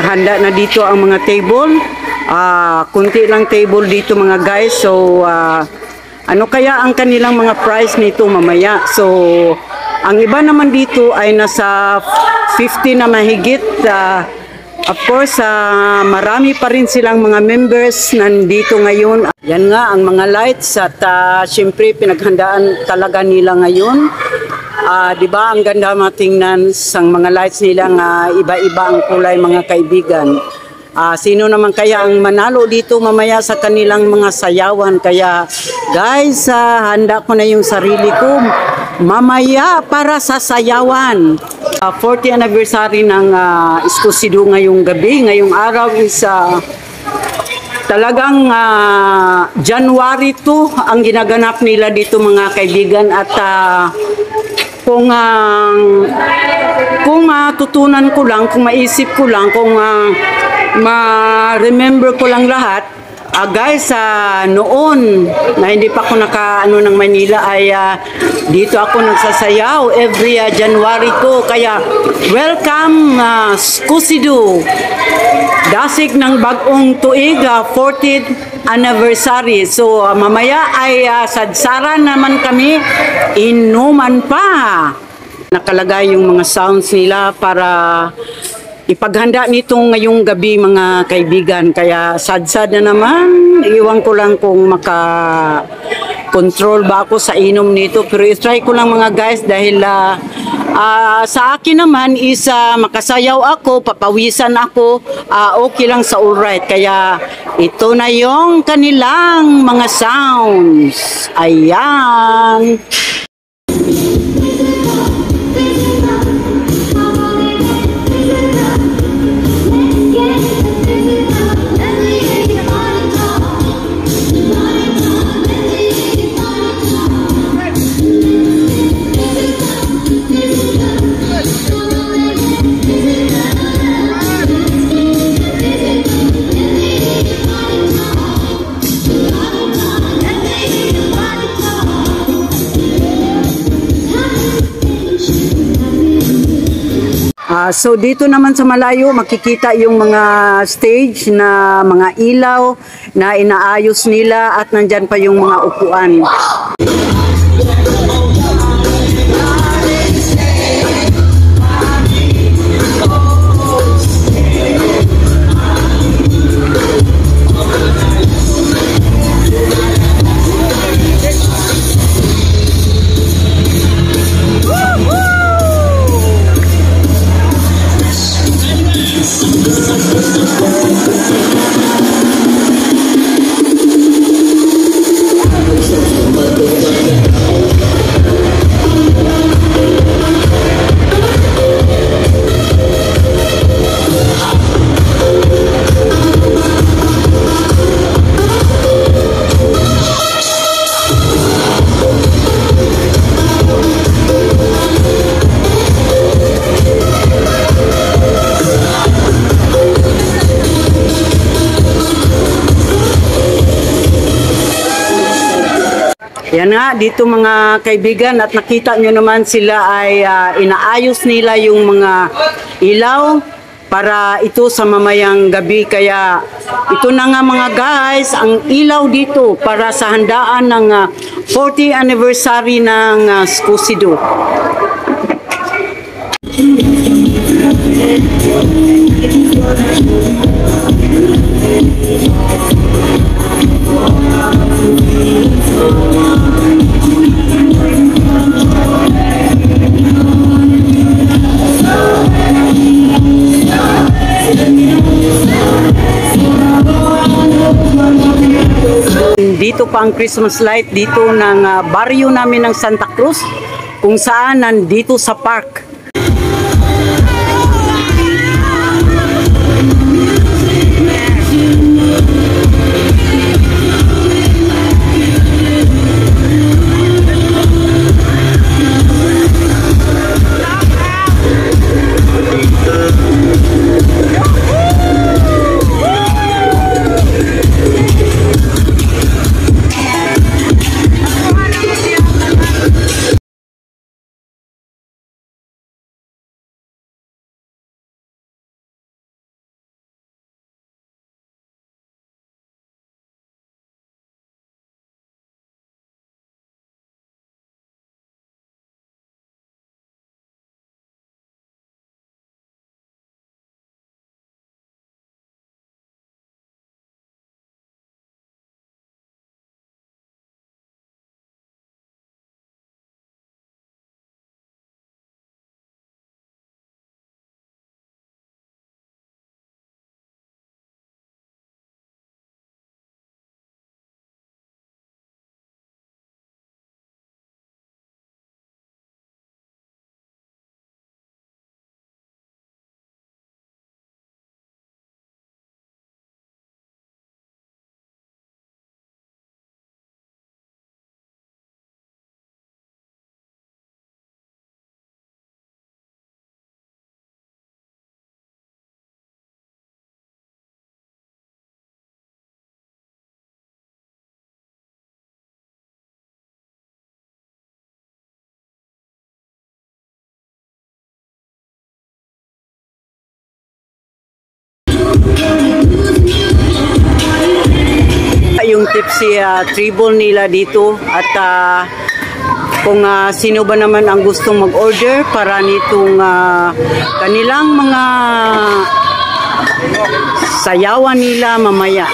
handa na dito ang mga table. Kunti lang table dito mga guys. So ano kaya ang kanilang mga price nito mamaya? So ang iba naman dito ay nasa 50 na mahigit. Of course, marami pa rin silang mga members nandito ngayon. Yan nga ang mga lights at syempre pinaghandaan talaga nila ngayon. Diba ang ganda matingnan sang mga lights nila nga iba-iba ang kulay mga kaibigan. Sino naman kaya ang manalo dito mamaya sa kanilang mga sayawan? Kaya guys, handa ko na yung sarili ko mamaya para sa sayawan. 40th anniversary ng Escosido ngayong gabi. Ngayong araw is talagang January 2 ang ginaganap nila dito mga kaibigan. At kung matutunan ko lang, kung maisip ko lang, kung ma-remember ko lang lahat, guys, noon na hindi pa ako naka-ano ng Manila ay dito ako nagsasayaw every January ko. Kaya welcome Escosido, dasig ng bagong tuig, 40th anniversary. So mamaya ay sadsaran naman kami, inuman pa. Nakalagay yung mga sounds nila para ipaghanda nito ngayong gabi mga kaibigan. Kaya sad-sad na naman. Iwan ko lang kung maka-control ba ako sa inom nito. Pero i-try ko lang mga guys dahil sa akin naman is makasayaw ako, papawisan ako, okay lang sa alright. Kaya ito na yung kanilang mga sounds. Ayan. So dito naman sa malayo makikita yung mga stage na mga ilaw na inaayos nila at nandyan pa yung mga upuan. Yan nga, dito mga kaibigan, at nakita nyo naman sila ay inaayos nila yung mga ilaw para ito sa mamayang gabi. Kaya ito na nga mga guys, ang ilaw dito para sa handaan ng 40th anniversary ng Escosido. Dito pa ang Christmas light dito ng baryo namin ng Santa Cruz, kung saan nandito sa park. yung tipsy tribal nila dito at kung sino ba naman ang gustong mag-order para nitong kanilang mga sayawan nila mamaya.